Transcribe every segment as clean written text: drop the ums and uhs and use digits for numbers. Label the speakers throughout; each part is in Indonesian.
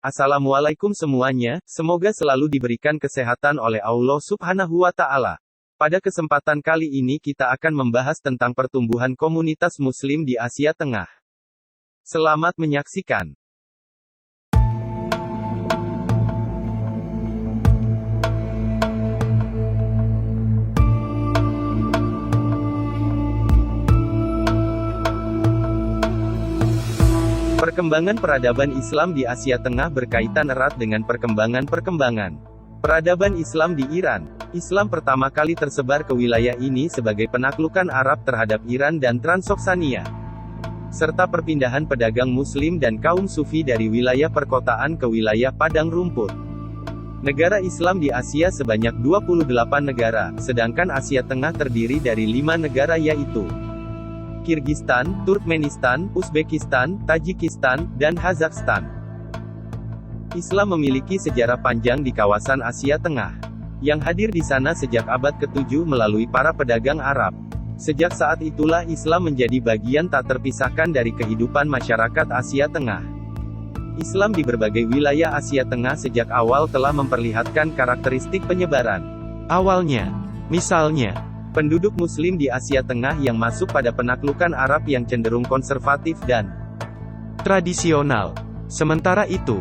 Speaker 1: Assalamualaikum semuanya, semoga selalu diberikan kesehatan oleh Allah Subhanahu wa Ta'ala. Pada kesempatan kali ini kita akan membahas tentang pertumbuhan komunitas Muslim di Asia Tengah. Selamat menyaksikan. Perkembangan peradaban Islam di Asia Tengah berkaitan erat dengan perkembangan peradaban Islam di Iran. Islam pertama kali tersebar ke wilayah ini sebagai penaklukan Arab terhadap Iran dan Transoksania, serta perpindahan pedagang Muslim dan kaum Sufi dari wilayah perkotaan ke wilayah padang rumput. Negara Islam di Asia sebanyak 28 negara, sedangkan Asia Tengah terdiri dari 5 negara yaitu Kirgistan, Turkmenistan, Uzbekistan, Tajikistan, dan Kazakhstan. Islam memiliki sejarah panjang di kawasan Asia Tengah, yang hadir di sana sejak abad ke-7 melalui para pedagang Arab. Sejak saat itulah Islam menjadi bagian tak terpisahkan dari kehidupan masyarakat Asia Tengah. Islam di berbagai wilayah Asia Tengah sejak awal telah memperlihatkan karakteristik penyebaran. Awalnya, misalnya, penduduk Muslim di Asia Tengah yang masuk pada penaklukan Arab yang cenderung konservatif dan tradisional. Sementara itu,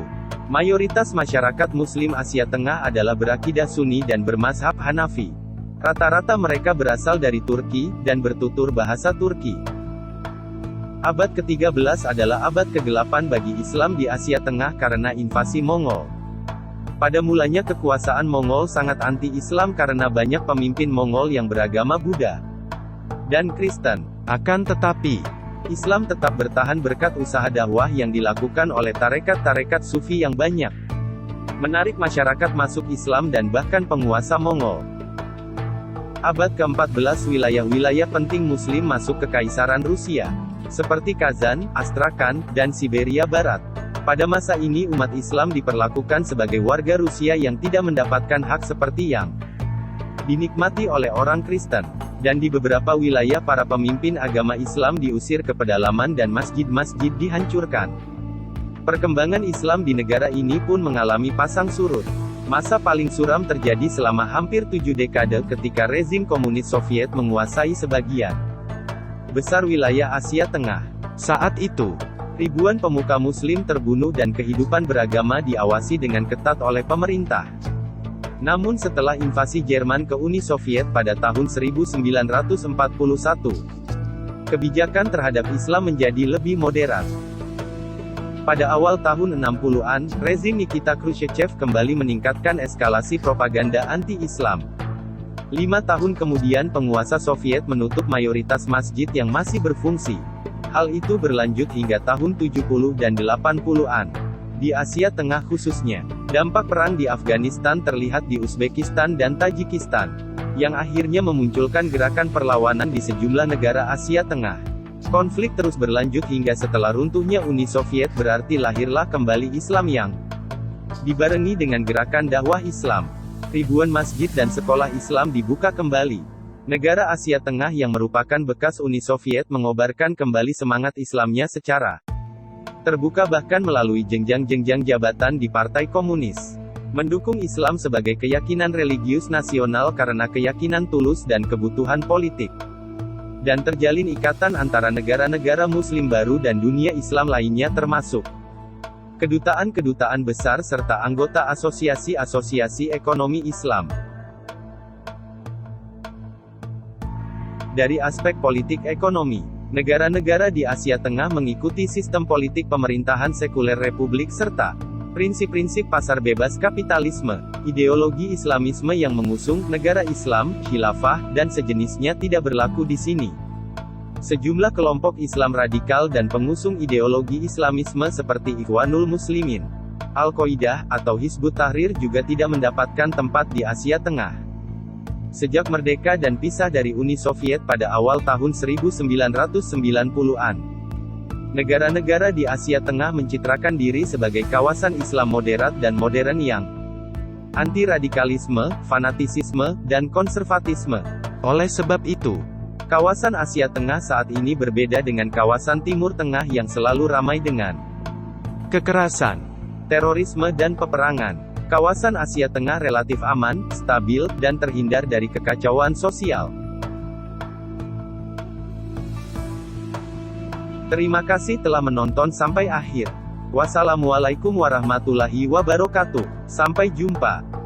Speaker 1: mayoritas masyarakat Muslim Asia Tengah adalah berakidah Sunni dan bermazhab Hanafi. Rata-rata mereka berasal dari Turki, dan bertutur bahasa Turki. Abad ke-13 adalah abad ke-8 bagi Islam di Asia Tengah karena invasi Mongol. Pada mulanya kekuasaan Mongol sangat anti-Islam karena banyak pemimpin Mongol yang beragama Buddha dan Kristen. Akan tetapi, Islam tetap bertahan berkat usaha dakwah yang dilakukan oleh tarekat-tarekat Sufi yang banyak menarik masyarakat masuk Islam dan bahkan penguasa Mongol. Abad ke-14 wilayah-wilayah penting Muslim masuk ke Kaisaran Rusia, seperti Kazan, Astrakhan, dan Siberia Barat. Pada masa ini umat Islam diperlakukan sebagai warga Rusia yang tidak mendapatkan hak seperti yang dinikmati oleh orang Kristen. Dan di beberapa wilayah para pemimpin agama Islam diusir ke pedalaman dan masjid-masjid dihancurkan. Perkembangan Islam di negara ini pun mengalami pasang surut. Masa paling suram terjadi selama hampir 7 dekade ketika rezim komunis Soviet menguasai sebagian besar wilayah Asia Tengah. Saat itu, ribuan pemuka Muslim terbunuh dan kehidupan beragama diawasi dengan ketat oleh pemerintah. Namun setelah invasi Jerman ke Uni Soviet pada tahun 1941, kebijakan terhadap Islam menjadi lebih moderat. Pada awal tahun 60-an, rezim Nikita Khrushchev kembali meningkatkan eskalasi propaganda anti-Islam. 5 tahun kemudian penguasa Soviet menutup mayoritas masjid yang masih berfungsi. Hal itu berlanjut hingga tahun 70 dan 80-an. Di Asia Tengah khususnya, dampak perang di Afghanistan terlihat di Uzbekistan dan Tajikistan, yang akhirnya memunculkan gerakan perlawanan di sejumlah negara Asia Tengah. Konflik terus berlanjut hingga setelah runtuhnya Uni Soviet, berarti lahirlah kembali Islam yang dibarengi dengan gerakan dakwah Islam. Ribuan masjid dan sekolah Islam dibuka kembali. Negara Asia Tengah yang merupakan bekas Uni Soviet mengobarkan kembali semangat Islamnya secara terbuka bahkan melalui jenjang-jenjang jabatan di Partai Komunis. Mendukung Islam sebagai keyakinan religius nasional karena keyakinan tulus dan kebutuhan politik. Dan terjalin ikatan antara negara-negara Muslim baru dan dunia Islam lainnya termasuk kedutaan-kedutaan besar serta anggota asosiasi-asosiasi ekonomi Islam. Dari aspek politik ekonomi, negara-negara di Asia Tengah mengikuti sistem politik pemerintahan sekuler republik serta prinsip-prinsip pasar bebas kapitalisme. Ideologi Islamisme yang mengusung negara Islam, khilafah, dan sejenisnya tidak berlaku di sini. Sejumlah kelompok Islam radikal dan pengusung ideologi Islamisme seperti Ikhwanul Muslimin, Al-Qaeda, atau Hizbut Tahrir juga tidak mendapatkan tempat di Asia Tengah. Sejak merdeka dan pisah dari Uni Soviet pada awal tahun 1990-an, negara-negara di Asia Tengah mencitrakan diri sebagai kawasan Islam moderat dan modern yang anti-radikalisme, fanatisisme, dan konservatisme. Oleh sebab itu, kawasan Asia Tengah saat ini berbeda dengan kawasan Timur Tengah yang selalu ramai dengan kekerasan, terorisme dan peperangan. Kawasan Asia Tengah relatif aman, stabil, dan terhindar dari kekacauan sosial. Terima kasih telah menonton sampai akhir. Wassalamualaikum warahmatullahi wabarakatuh. Sampai jumpa.